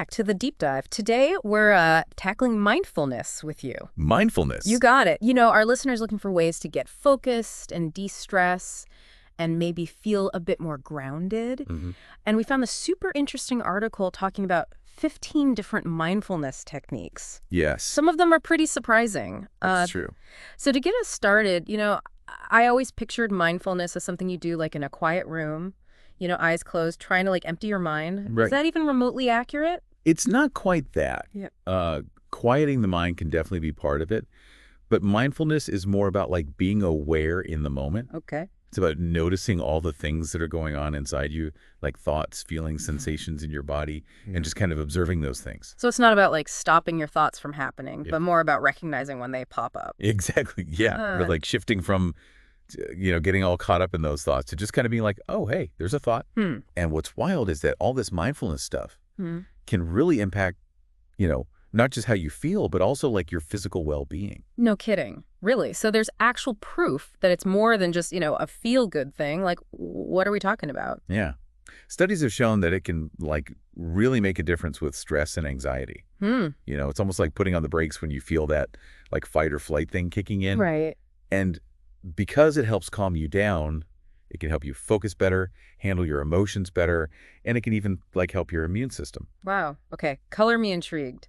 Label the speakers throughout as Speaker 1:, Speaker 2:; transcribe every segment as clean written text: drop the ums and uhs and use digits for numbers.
Speaker 1: back to the deep dive. Today, we're tackling mindfulness with you.
Speaker 2: Mindfulness.
Speaker 1: You got it. Our listeners looking for ways to get focused and de-stress and maybe feel a bit more grounded. And we found this super interesting article talking about 15 different mindfulness techniques.
Speaker 2: Yes.
Speaker 1: Some of them are pretty surprising.
Speaker 2: That's true.
Speaker 1: So to get us started, I always pictured mindfulness as something you do like in a quiet room, eyes closed, trying to like empty your mind.
Speaker 2: Right.
Speaker 1: Is that even remotely accurate?
Speaker 2: It's not quite that.
Speaker 1: Yeah.
Speaker 2: Quieting the mind can definitely be part of it, but mindfulness is more about like being aware in the moment.
Speaker 1: Okay.
Speaker 2: It's about noticing all the things that are going on inside you, like thoughts, feelings, sensations in your body, and just kind of observing those things.
Speaker 1: So it's not about like stopping your thoughts from happening,
Speaker 2: Yeah.
Speaker 1: but more about recognizing when they pop up.
Speaker 2: Exactly. Yeah. Or like shifting from, getting all caught up in those thoughts to just kind of being like, oh, hey, there's a thought. And what's wild is that all this mindfulness stuff can really impact, not just how you feel, but also like your physical well-being.
Speaker 1: No kidding. Really? So there's actual proof that it's more than just, a feel-good thing. Like, what are we talking about?
Speaker 2: Yeah. Studies have shown that it can like really make a difference with stress and anxiety. It's almost like putting on the brakes when you feel that like fight or flight thing kicking in.
Speaker 1: Right.
Speaker 2: And because it helps calm you down, it can help you focus better, handle your emotions better, and it can even like help your immune system.
Speaker 1: Wow. Okay. Color me intrigued.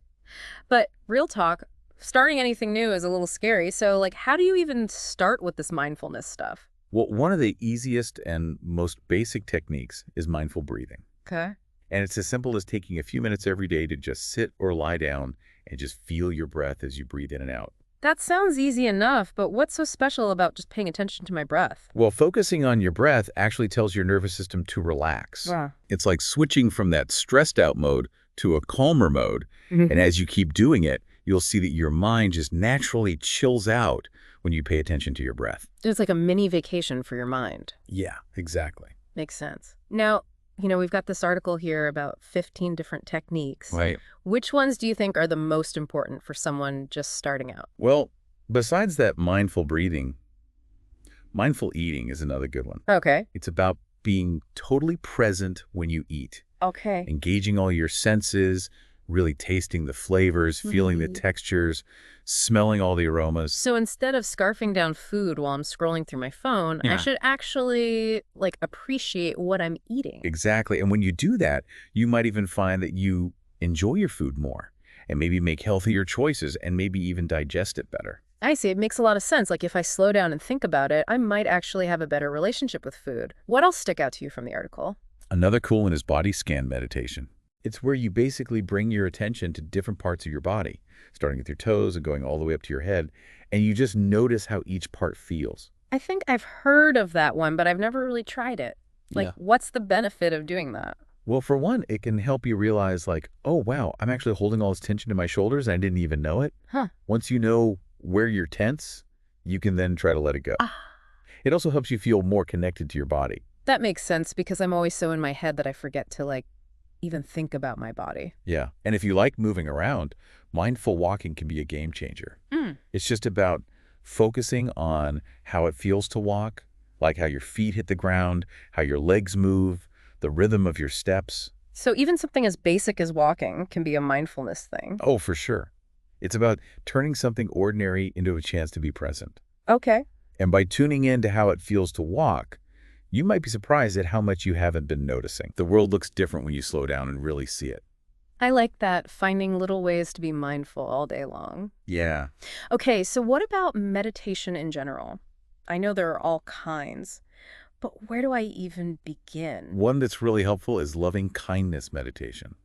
Speaker 1: But real talk, starting anything new is a little scary. So like, how do you even start with this mindfulness stuff?
Speaker 2: Well, one of the easiest and most basic techniques is mindful breathing.
Speaker 1: Okay.
Speaker 2: And it's as simple as taking a few minutes every day to just sit or lie down and just feel your breath as you breathe in and out.
Speaker 1: That sounds easy enough, but what's so special about just paying attention to my breath?
Speaker 2: Well, focusing on your breath actually tells your nervous system to relax.
Speaker 1: Wow.
Speaker 2: It's like switching from that stressed out mode to a calmer mode. And as you keep doing it, you'll see that your mind just naturally chills out when you pay attention to your breath.
Speaker 1: It's like a mini vacation for your mind.
Speaker 2: Yeah, exactly.
Speaker 1: Makes sense. Now, we've got this article here about 15 different techniques.
Speaker 2: Right.
Speaker 1: Which ones do you think are the most important for someone just starting out?
Speaker 2: Well, besides that mindful breathing, mindful eating is another good one.
Speaker 1: Okay.
Speaker 2: It's about being totally present when you eat,
Speaker 1: Okay.
Speaker 2: engaging all your senses, really tasting the flavors, feeling the textures, smelling all the aromas.
Speaker 1: So instead of scarfing down food while I'm scrolling through my phone, I
Speaker 2: Yeah.
Speaker 1: should actually like appreciate what I'm eating.
Speaker 2: Exactly. And when you do that, you might even find that you enjoy your food more and maybe make healthier choices and maybe even digest it better.
Speaker 1: I see. It makes a lot of sense. Like if I slow down and think about it, I might actually have a better relationship with food. What else stick out to you from the article?
Speaker 2: Another cool one is body scan meditation. It's where you basically bring your attention to different parts of your body, starting with your toes and going all the way up to your head, and you just notice how each part feels.
Speaker 1: I think I've heard of that one, but I've never really tried it. Like,
Speaker 2: Yeah.
Speaker 1: what's the benefit of doing that?
Speaker 2: Well, for one, it can help you realize like, oh, wow, I'm actually holding all this tension in my shoulders and I didn't even know it.
Speaker 1: Huh.
Speaker 2: Once you know where you're tense, you can then try to let it go. It also helps you feel more connected to your body.
Speaker 1: That makes sense because I'm always so in my head that I forget to like even think about my body.
Speaker 2: Yeah. And if you like moving around, mindful walking can be a game changer. It's just about focusing on how it feels to walk, like how your feet hit the ground, how your legs move, the rhythm of your steps.
Speaker 1: So even something as basic as walking can be a mindfulness thing.
Speaker 2: Oh, for sure. It's about turning something ordinary into a chance to be present.
Speaker 1: Okay.
Speaker 2: And by tuning in to how it feels to walk, you might be surprised at how much you haven't been noticing. The world looks different when you slow down and really see it.
Speaker 1: I like that, finding little ways to be mindful all day long.
Speaker 2: Yeah.
Speaker 1: Okay, so what about meditation in general? I know there are all kinds, but where do I even begin?
Speaker 2: One that's really helpful is loving kindness meditation.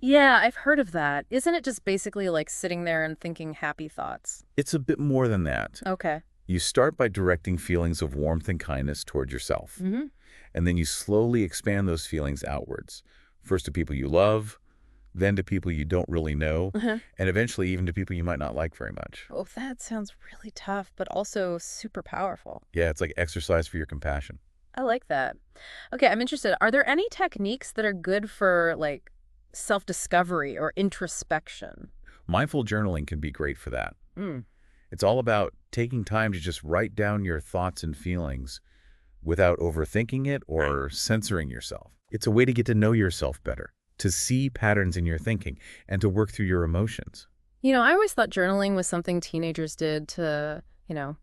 Speaker 1: Yeah, I've heard of that. Isn't it just basically like sitting there and thinking happy thoughts?
Speaker 2: It's a bit more than that.
Speaker 1: Okay.
Speaker 2: You start by directing feelings of warmth and kindness toward yourself. And then you slowly expand those feelings outwards. First to people you love, then to people you don't really know, and eventually even to people you might not like very much.
Speaker 1: Oh, that sounds really tough, but also super powerful.
Speaker 2: Yeah, it's like exercise for your compassion.
Speaker 1: I like that. Okay, I'm interested. Are there any techniques that are good for like self-discovery or introspection?
Speaker 2: Mindful journaling can be great for that.
Speaker 1: Mm.
Speaker 2: It's all about taking time to just write down your thoughts and feelings without overthinking it or censoring yourself. It's a way to get to know yourself better, to see patterns in your thinking and to work through your emotions.
Speaker 1: I always thought journaling was something teenagers did to,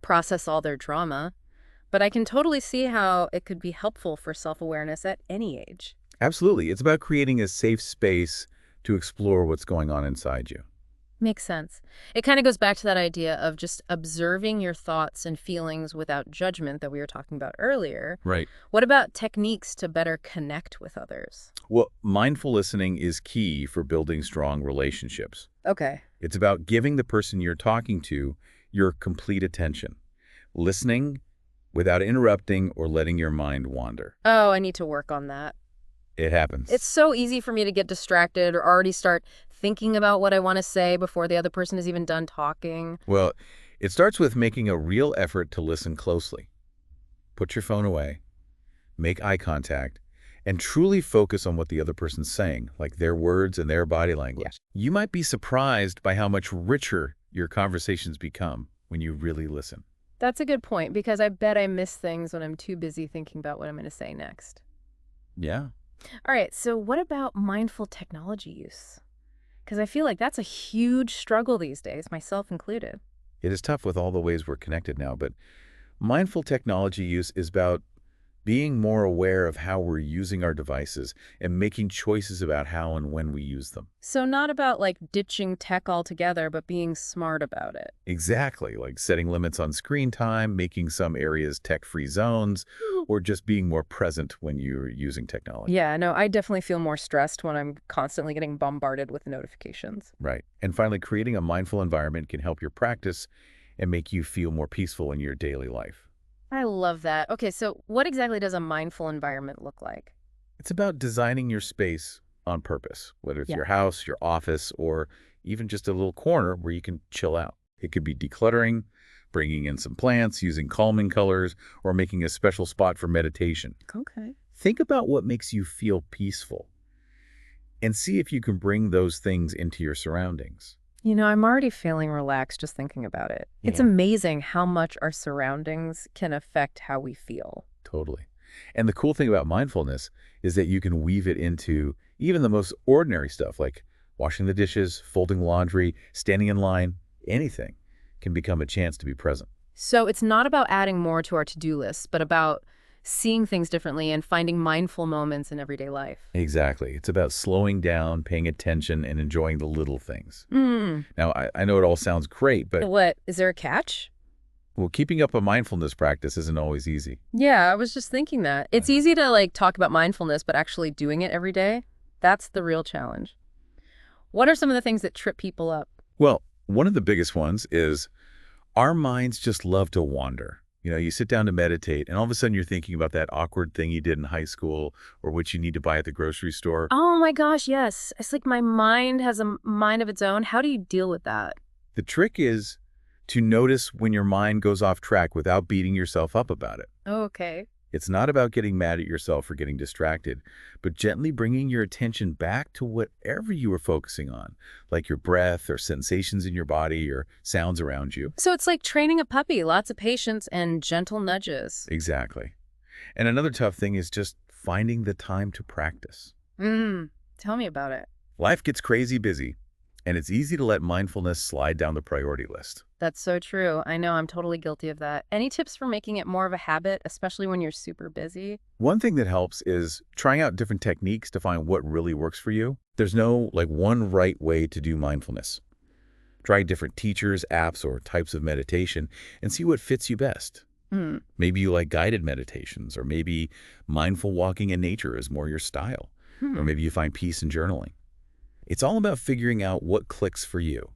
Speaker 1: process all their drama. But I can totally see how it could be helpful for self-awareness at any age.
Speaker 2: Absolutely. It's about creating a safe space to explore what's going on inside you.
Speaker 1: Makes sense. It kind of goes back to that idea of just observing your thoughts and feelings without judgment that we were talking about earlier.
Speaker 2: Right.
Speaker 1: What about techniques to better connect with others?
Speaker 2: Well, mindful listening is key for building strong relationships.
Speaker 1: Okay.
Speaker 2: It's about giving the person you're talking to your complete attention, listening without interrupting or letting your mind wander.
Speaker 1: Oh, I need to work on that.
Speaker 2: It happens.
Speaker 1: It's so easy for me to get distracted or already start thinking about what I want to say before the other person is even done talking.
Speaker 2: Well, it starts with making a real effort to listen closely. Put your phone away, make eye contact, and truly focus on what the other person's saying, like their words and their body language. Yeah. You might be surprised by how much richer your conversations become when you really listen.
Speaker 1: That's a good point, because I bet I miss things when I'm too busy thinking about what I'm going to say next.
Speaker 2: Yeah.
Speaker 1: All right, so what about mindful technology use? Because I feel like that's a huge struggle these days, myself included.
Speaker 2: It is tough with all the ways we're connected now, but mindful technology use is about being more aware of how we're using our devices and making choices about how and when we use them.
Speaker 1: So not about like ditching tech altogether, but being smart about it.
Speaker 2: Exactly, like setting limits on screen time, making some areas tech-free zones, or just being more present when you're using technology.
Speaker 1: Yeah, no, I definitely feel more stressed when I'm constantly getting bombarded with notifications.
Speaker 2: Right. And finally, creating a mindful environment can help your practice and make you feel more peaceful in your daily life.
Speaker 1: I love that. Okay, so what exactly does a mindful environment look like?
Speaker 2: It's about designing your space on purpose, whether it's your house, your office, or even just a little corner where you can chill out. It could be decluttering, bringing in some plants, using calming colors, or making a special spot for meditation.
Speaker 1: Okay.
Speaker 2: Think about what makes you feel peaceful and see if you can bring those things into your surroundings.
Speaker 1: I'm already feeling relaxed just thinking about it. Yeah. It's amazing how much our surroundings can affect how we feel.
Speaker 2: Totally. And the cool thing about mindfulness is that you can weave it into even the most ordinary stuff, like washing the dishes, folding laundry, standing in line. Anything can become a chance to be present.
Speaker 1: So it's not about adding more to our to-do list, but about seeing things differently and finding mindful moments in everyday life.
Speaker 2: Exactly. It's about slowing down, paying attention, and enjoying the little things.
Speaker 1: Mm.
Speaker 2: Now, I know it all sounds great, but...
Speaker 1: What? Is there a catch?
Speaker 2: Well, keeping up a mindfulness practice isn't always easy.
Speaker 1: Yeah, I was just thinking that. It's easy to, talk about mindfulness, but actually doing it every day, that's the real challenge. What are some of the things that trip people up?
Speaker 2: Well, one of the biggest ones is our minds just love to wander. You sit down to meditate, and all of a sudden you're thinking about that awkward thing you did in high school or what you need to buy at the grocery store.
Speaker 1: Oh my gosh, yes. It's like my mind has a mind of its own. How do you deal with that?
Speaker 2: The trick is to notice when your mind goes off track without beating yourself up about it.
Speaker 1: Oh, okay.
Speaker 2: It's not about getting mad at yourself for getting distracted, but gently bringing your attention back to whatever you were focusing on, like your breath or sensations in your body or sounds around you.
Speaker 1: So it's like training a puppy, lots of patience and gentle nudges.
Speaker 2: Exactly. And another tough thing is just finding the time to practice.
Speaker 1: Tell me about it.
Speaker 2: Life gets crazy busy, and it's easy to let mindfulness slide down the priority list.
Speaker 1: That's so true. I know I'm totally guilty of that. Any tips for making it more of a habit, especially when you're super busy?
Speaker 2: One thing that helps is trying out different techniques to find what really works for you. There's no one right way to do mindfulness. Try different teachers, apps, or types of meditation and see what fits you best. Maybe you like guided meditations, or maybe mindful walking in nature is more your style. Or maybe you find peace in journaling. It's all about figuring out what clicks for you.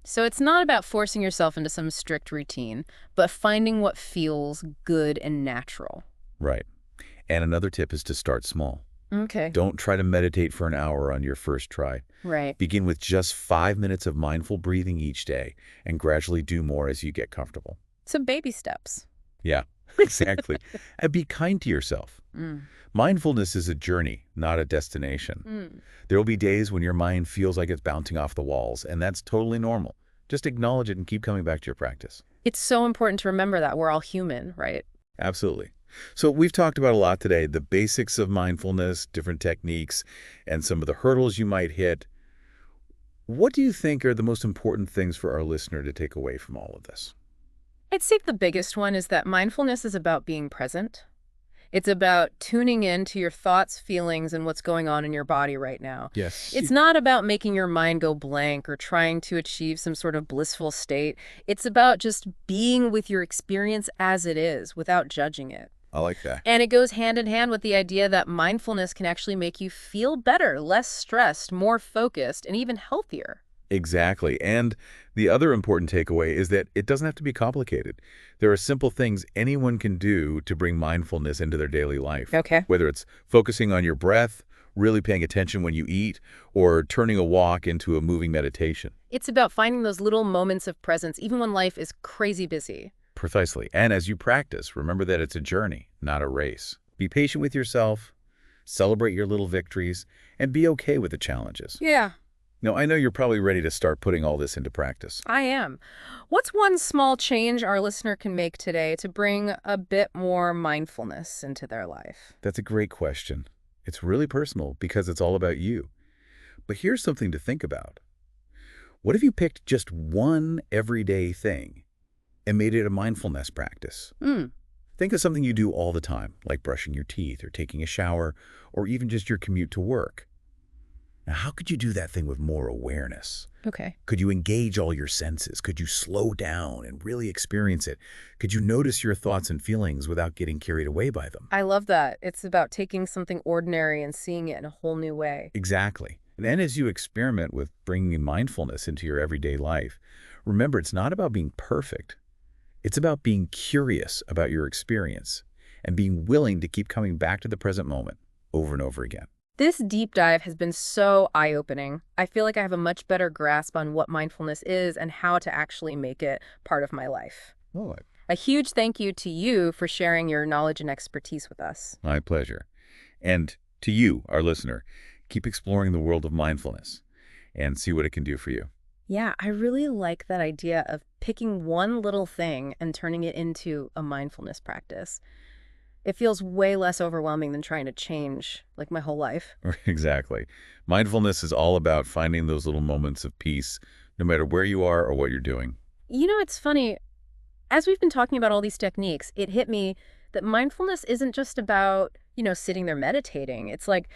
Speaker 1: So it's not about forcing yourself into some strict routine, but finding what feels good and natural.
Speaker 2: Right. And another tip is to start small.
Speaker 1: Okay.
Speaker 2: Don't try to meditate for an hour on your first try.
Speaker 1: Right.
Speaker 2: Begin with just 5 minutes of mindful breathing each day and gradually do more as you get comfortable.
Speaker 1: Some baby steps.
Speaker 2: Yeah, exactly. And be kind to yourself. Mindfulness is a journey, not a destination. There will be days when your mind feels like it's bouncing off the walls, and that's totally normal. Just acknowledge it and keep coming back to your practice.
Speaker 1: It's so important to remember that we're all human, right?
Speaker 2: Absolutely. So we've talked about a lot today, the basics of mindfulness, different techniques, and some of the hurdles you might hit. What do you think are the most important things for our listener to take away from all of this?
Speaker 1: I'd say the biggest one is that mindfulness is about being present. It's about tuning in to your thoughts, feelings, and what's going on in your body right now.
Speaker 2: Yes.
Speaker 1: It's not about making your mind go blank or trying to achieve some sort of blissful state. It's about just being with your experience as it is without judging it.
Speaker 2: I like that.
Speaker 1: And it goes hand in hand with the idea that mindfulness can actually make you feel better, less stressed, more focused, and even healthier.
Speaker 2: Exactly. And the other important takeaway is that it doesn't have to be complicated. There are simple things anyone can do to bring mindfulness into their daily life.
Speaker 1: Okay.
Speaker 2: Whether it's focusing on your breath, really paying attention when you eat, or turning a walk into a moving meditation.
Speaker 1: It's about finding those little moments of presence, even when life is crazy busy.
Speaker 2: Precisely. And as you practice, remember that it's a journey, not a race. Be patient with yourself, celebrate your little victories, and be okay with the challenges.
Speaker 1: Yeah,
Speaker 2: Now, I know you're probably ready to start putting all this into practice.
Speaker 1: I am. What's one small change our listener can make today to bring a bit more mindfulness into their life?
Speaker 2: That's a great question. It's really personal because it's all about you. But here's something to think about. What if you picked just one everyday thing and made it a mindfulness practice? Think of something you do all the time, like brushing your teeth or taking a shower, or even just your commute to work. Now, how could you do that thing with more awareness?
Speaker 1: Okay.
Speaker 2: Could you engage all your senses? Could you slow down and really experience it? Could you notice your thoughts and feelings without getting carried away by them?
Speaker 1: I love that. It's about taking something ordinary and seeing it in a whole new way.
Speaker 2: Exactly. And then as you experiment with bringing mindfulness into your everyday life, remember it's not about being perfect. It's about being curious about your experience and being willing to keep coming back to the present moment over and over again.
Speaker 1: This deep dive has been so eye-opening. I feel like I have a much better grasp on what mindfulness is and how to actually make it part of my life.
Speaker 2: Oh,
Speaker 1: A huge thank you to you for sharing your knowledge and expertise with us.
Speaker 2: my pleasure. And to you, our listener, keep exploring the world of mindfulness and see what it can do for you.
Speaker 1: Yeah, I really like that idea of picking one little thing and turning it into a mindfulness practice. It feels way less overwhelming than trying to change, like, my whole life.
Speaker 2: Exactly. Mindfulness is all about finding those little moments of peace, no matter where you are or what you're doing.
Speaker 1: You know, it's funny. As we've been talking about all these techniques, it hit me that mindfulness isn't just about, sitting there meditating. It's like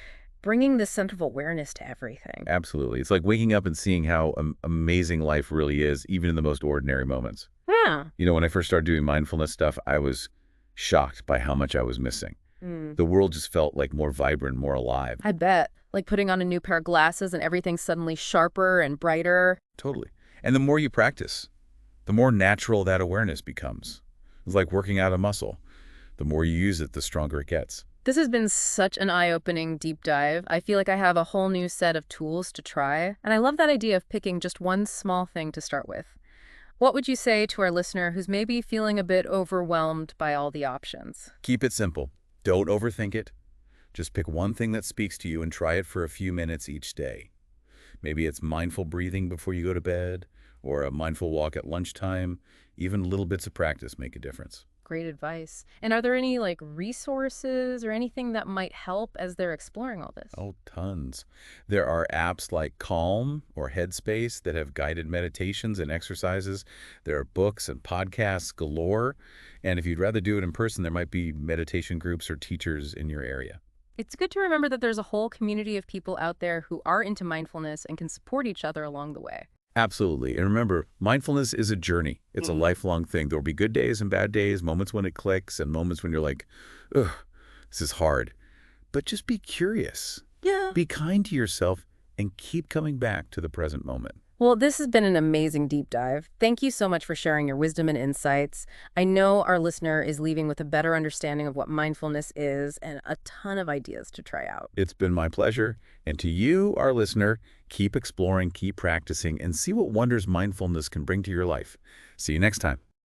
Speaker 1: bringing this sense of awareness to everything.
Speaker 2: Absolutely. It's like waking up and seeing how amazing life really is, even in the most ordinary moments.
Speaker 1: Yeah.
Speaker 2: When I first started doing mindfulness stuff, I was shocked by how much I was missing. The world just felt like more vibrant, more alive.
Speaker 1: I bet. Like putting on a new pair of glasses and everything's suddenly sharper and brighter.
Speaker 2: Totally. And the more you practice, the more natural that awareness becomes. It's like working out a muscle. The more you use it, the stronger it gets.
Speaker 1: This has been such an eye-opening deep dive. I feel like I have a whole new set of tools to try. And I love that idea of picking just one small thing to start with. What would you say to our listener who's maybe feeling a bit overwhelmed by all the options?
Speaker 2: Keep it simple. Don't overthink it. Just pick one thing that speaks to you and try it for a few minutes each day. Maybe it's mindful breathing before you go to bed, or a mindful walk at lunchtime. Even little bits of practice make a difference.
Speaker 1: Great advice. And are there any resources or anything that might help as they're exploring all this?
Speaker 2: Oh, tons. There are apps like Calm or Headspace that have guided meditations and exercises. There are books and podcasts galore. And if you'd rather do it in person, there might be meditation groups or teachers in your area.
Speaker 1: It's good to remember that there's a whole community of people out there who are into mindfulness and can support each other along the way.
Speaker 2: Absolutely. And remember, mindfulness is a journey. It's a lifelong thing. There'll be good days and bad days, moments when it clicks and moments when you're like, ugh, this is hard. But just be curious.
Speaker 1: Yeah.
Speaker 2: Be kind to yourself and keep coming back to the present moment.
Speaker 1: Well, this has been an amazing deep dive. Thank you so much for sharing your wisdom and insights. I know our listener is leaving with a better understanding of what mindfulness is and a ton of ideas to try out.
Speaker 2: It's been my pleasure. And to you, our listener, keep exploring, keep practicing, and see what wonders mindfulness can bring to your life. See you next time.